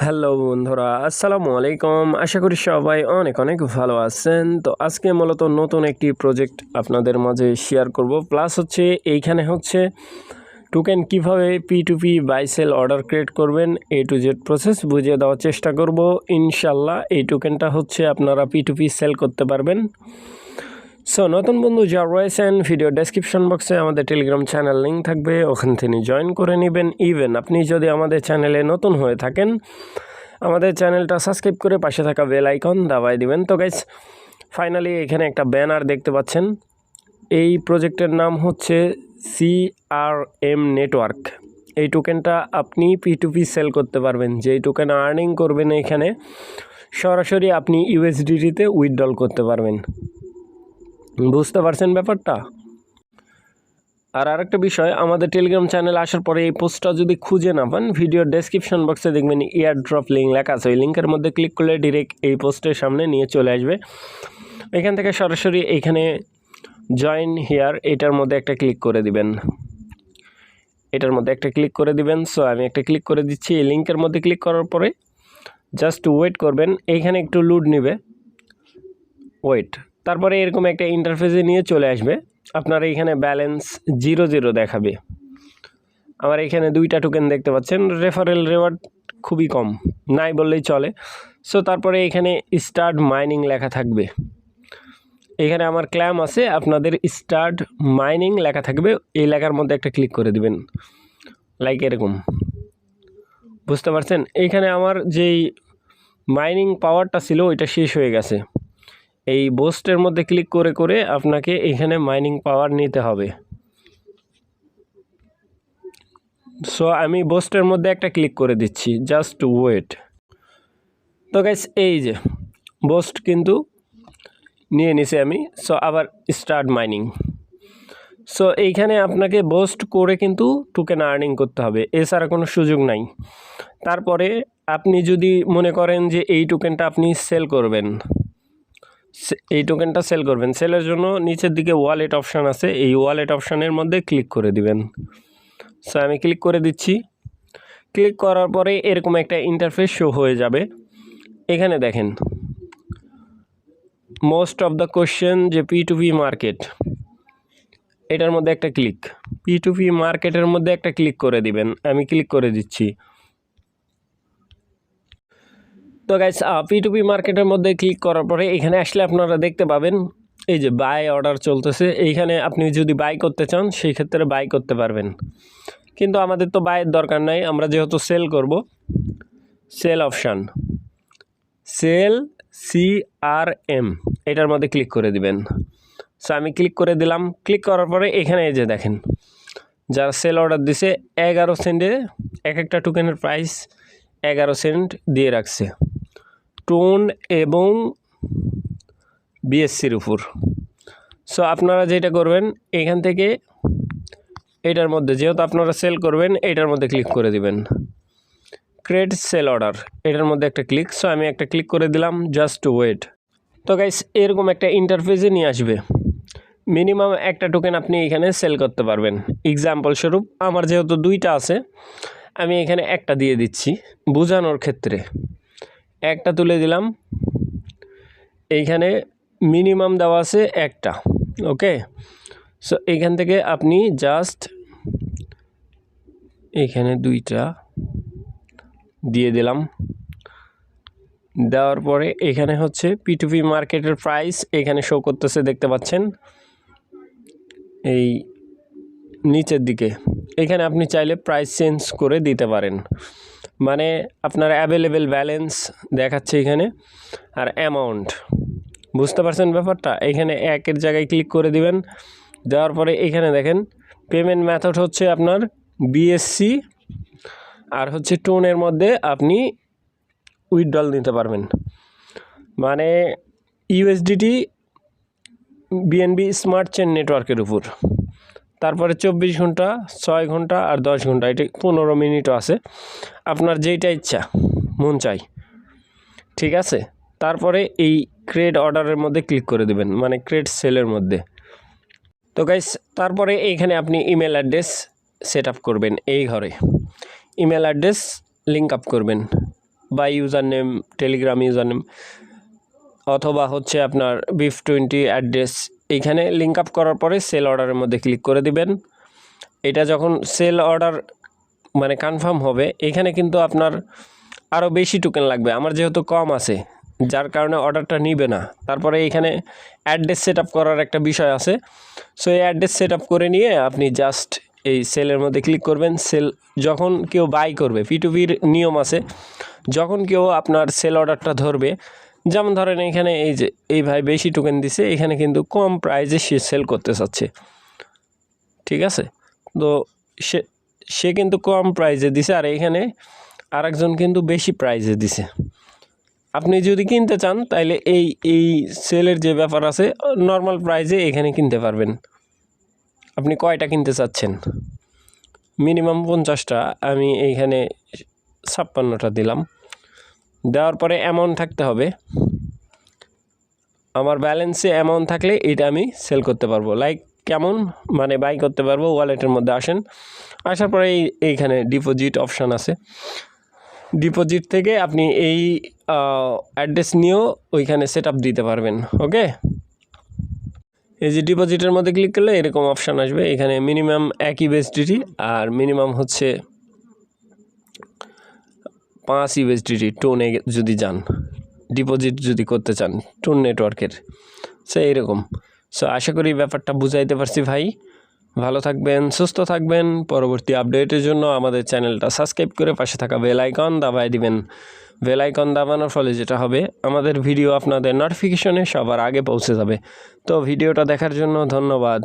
Hello বন্ধুরা, আসসালামু আলাইকুম। আশা করি সবাই অনেক অনেক ভালো আছেন। তো আজকে মূলত নতুন একটি প্রজেক্ট আপনাদের মাঝে শেয়ার করব। প্লাস হচ্ছে এইখানে হচ্ছে টোকেন কিভাবে P2P buy sell order create করবেন, A to Z প্রসেস বুঝিয়ে দেওয়ার চেষ্টা করব। ইনশাল্লাহ এই টোকেনটা হচ্ছে আপনারা P2P সেল করতে পারবেন। সো নতুন বন্ধু যা রয়েছেন, ভিডিও ডেসক্রিপশন বক্সে আমাদের টেলিগ্রাম চ্যানেল লিঙ্ক থাকবে, ওখান থেকে জয়েন করে নেবেন। ইভেন আপনি যদি আমাদের চ্যানেলে নতুন হয়ে থাকেন, আমাদের চ্যানেলটা সাবস্ক্রাইব করে পাশে থাকা বেল আইকন দাবাই দিবেন। তো গাইস, ফাইনালি এখানে একটা ব্যানার দেখতে পাচ্ছেন। এই প্রজেক্টের নাম হচ্ছে CRM নেটওয়ার্ক। এই টোকেনটা আপনি P2P সেল করতে পারবেন। যেই টোকেন আর্নিং করবেন এখানে সরাসরি আপনি USDT-তে উইথড্রল করতে পারবেন। বুঝতে পারছেন ব্যাপারটা? আর আরেকটা বিষয়, আমাদের টেলিগ্রাম চ্যানেল আসার পরে এই পোস্টটা যদি খুঁজে না পান, ভিডিওর ডেসক্রিপশন বক্সে দেখবেন এয়ার ড্রপ লিঙ্ক লেখা আছে। ওই লিঙ্কের মধ্যে ক্লিক করলে ডিরেক্ট এই পোস্টের সামনে নিয়ে চলে আসবে। এখান থেকে সরাসরি এইখানে জয়েন হিয়ার এটার মধ্যে একটা ক্লিক করে দিবেন। সো আমি একটা ক্লিক করে দিচ্ছি। এই লিঙ্কের মধ্যে ক্লিক করার পরে জাস্ট ওয়েট করবেন। এইখানে একটু লোড নেবে, ওয়েট। তারপরে এরকম একটা ইন্টারফেসে নিয়ে চলে আসবে। আপনার এইখানে ব্যালেন্স 0 দেখাবে। আমার এখানে 2টা টোকেন দেখতে পাচ্ছেন। রেফারেল রেওয়ার্ড খুবই কম, নাই বললেই চলে। সো তারপরে এখানে স্টার্ট মাইনিং লেখা থাকবে। এখানে আমার ক্ল্যাম আছে, আপনাদের স্টার্ট মাইনিং লেখা থাকবে। এই লেখার মধ্যে একটা ক্লিক করে দিবেন, লাইক এরকম। বুঝতে পারছেন? এইখানে আমার যেই মাইনিং পাওয়ারটা ছিল ওইটা শেষ হয়ে গেছে। এই বোস্টের মধ্যে ক্লিক করে করে আপনাকে এখানে মাইনিং পাওয়ার নিতে হবে। সো আমি বোস্টের মধ্যে একটা ক্লিক করে দিচ্ছি, জাস্ট ওয়েট। তো গাইস, এই যে বোস্ট কিন্তু নিয়ে নিছি আমি। সো আবার স্টার্ট মাইনিং। সো এইখানে আপনাকে বোস্ট করে কিন্তু টোকেন আর্নিং করতে হবে, এছাড়া কোনো সুযোগ নাই। তারপরে আপনি যদি মনে করেন যে এই টোকেনটা আপনি সেল করবেন, সেলের জন্য নিচের দিকে ওয়ালেট অপশান আছে, এই ওয়ালেট অপশানের মধ্যে ক্লিক করে দিবেন। সো আমি ক্লিক করে দিচ্ছি। ক্লিক করার পরে এরকম একটা ইন্টারফেস শো হয়ে যাবে। এখানে দেখেন মোস্ট অফ দ্য কোশ্চেন যে P2P মার্কেট, এটার মধ্যে একটা ক্লিক, P2P মার্কেটের মধ্যে একটা ক্লিক করে দিবেন। আমি ক্লিক করে দিচ্ছি। তো গাইস, P2P মার্কেটের মধ্যে ক্লিক করার পরে এখানে আসলে আপনারা দেখতে পাবেন এই যে বাই অর্ডার চলতেছে। এইখানে আপনি যদি বাই করতে চান সেই ক্ষেত্রে বাই করতে পারবেন, কিন্তু আমাদের তো বাইয়ের দরকার নাই। আমরা যেহেতু সেল করব, সেল অপশান, সেল CRM এটার মধ্যে ক্লিক করে দিবেন। সো আমি ক্লিক করে দিলাম। ক্লিক করার পরে এখানে এই যে দেখেন, যারা সেল অর্ডার দিছে 11 সেন্টে এক একটা টোকেনের প্রাইস 11 সেন্ট দিয়ে রাখছে টোন এবং BSCর উপর। সো আপনারা যেটা করবেন, এখান থেকে এটার মধ্যে যেহেতু আপনারা সেল করবেন, এটার মধ্যে ক্লিক করে দিবেন, ক্রিয়েট সেল অর্ডার, এটার মধ্যে একটা ক্লিক। সো আমি একটা ক্লিক করে দিলাম, জাস্ট ওয়েট। তো গাইস, এরকম একটা ইন্টারফেসে নিয়ে আসবে। মিনিমাম একটা টোকেন আপনি এখানে সেল করতে পারবেন। এক্সাম্পল স্বরূপ আমার যেহেতু 2টা আছে, আমি এখানে একটা দিয়ে দিচ্ছি বোঝানোর ক্ষেত্রে। একটা তুলে দিলাম। এইখানে মিনিমাম দেওয়া আছে একটা, ওকে। সো এইখান থেকে আপনি জাস্ট এখানে 2টা দিয়ে দিলাম। দেওয়ার পরে এখানে হচ্ছে P2P মার্কেটের প্রাইস এখানে শো করতেছে, দেখতে পাচ্ছেন এই নিচের দিকে। এখানে আপনি চাইলে প্রাইস চেঞ্জ করে দিতে পারেন, মানে আপনার অ্যাভেলেবেল ব্যালেন্স দেখাচ্ছে এখানে, আর অ্যামাউন্ট। বুঝতে পারছেন ব্যাপারটা? এখানে একের জায়গায় ক্লিক করে দিবেন। দেওয়ার পরে এখানে দেখেন পেমেন্ট মেথড হচ্ছে আপনার BSC, আর হচ্ছে টোনের মধ্যে আপনি উইথড্রল নিতে পারবেন, মানে USDT BNB স্মার্ট চেন নেটওয়ার্কের উপর। তারপরে 24 ঘন্টা, 6 ঘন্টা আর 10 ঘন্টা, এটা 15 মিনিটও আছে। আপনার যেইটা ইচ্ছা মন চাই, ঠিক আছে। তারপরে এই ক্রিয়েট অর্ডারের মধ্যে ক্লিক করে দেবেন, মানে ক্রিয়েট সেলের মধ্যে। তো গাইস, তারপরে এইখানে আপনি ইমেল অ্যাড্রেস সেট আপ করবেন। এই ঘরে ইমেল অ্যাড্রেস লিঙ্ক আপ করবেন। বা user name, Telegram user name, অথবা হচ্ছে আপনার BIF20 অ্যাড্রেস, এইখানে লিঙ্ক আপ করার পরে সেল অর্ডারের মধ্যে ক্লিক করে দিবেন। এটা যখন সেল অর্ডার মানে কনফার্ম হবে, এখানে কিন্তু আপনার আরও বেশি টোকেন লাগবে। আমার যেহেতু কম আছে, যার কারণে অর্ডারটা নিবে না। তারপরে এখানে অ্যাড্রেস সেট আপ করার একটা বিষয় আছে। সো এই অ্যাড্রেস সেট আপ করে নিয়ে আপনি জাস্ট এই সেলের মধ্যে ক্লিক করবেন। সেল যখন কেউ বাই করবে, P2Pর নিয়ম আছে, যখন কেউ আপনার সেল অর্ডারটা ধরবে, যেমন ধরেন এখানে এই যে এই ভাই বেশি টোকেন দিছে, এখানে কিন্তু কম প্রাইসে সে সেল করতে চাচ্ছে, ঠিক আছে। তো সে কিন্তু কম প্রাইসে দিছে, আর এখানে আরেকজন কিন্তু বেশি প্রাইসে দিছে। আপনি যদি কিনতে চান তাহলে এই সেলের যে ব্যাপার আছে, নর্মাল প্রাইসে এখানে কিনতে পারবেন। আপনি কয়টা কিনতে চাচ্ছেন? মিনিমাম 50টা, আমি এইখানে 56টা দিলাম। দেওয়ার পরে অ্যামাউন্ট থাকতে হবে। আমার ব্যালেন্সে অ্যামাউন্ট থাকলে এটা আমি সেল করতে পারবো। লাইক কেমন, মানে বাই করতে পারবো। ওয়ালেটের মধ্যে আসেন, আসার পরে এইখানে ডিপোজিট অপশান আছে। ডিপোজিট থেকে আপনি এই অ্যাড্রেস নিয়েও ওইখানে সেট আপ দিতে পারবেন। ওকে, এই যে ডিপোজিটের মধ্যে ক্লিক করলে এরকম অপশান আসবে। এখানে মিনিমাম 1 USDT আর মিনিমাম হচ্ছে 5 USDT টোনে যদি যান, ডিপোজিট যদি করতে চান টোন নেটওয়ার্কের। সো এইরকম। সো আশা করি ব্যাপারটা বুঝাইতে পারছি ভাই। ভালো থাকবেন, সুস্থ থাকবেন। পরবর্তী আপডেটের জন্য আমাদের চ্যানেলটা সাবস্ক্রাইব করে পাশে থাকা বেল আইকন দাবায় দিবেন। বেল আইকন দাবানোর ফলে যেটা হবে, আমাদের ভিডিও আপনাদের নোটিফিকেশনে সবার আগে পৌঁছে যাবে। তো ভিডিওটা দেখার জন্য ধন্যবাদ।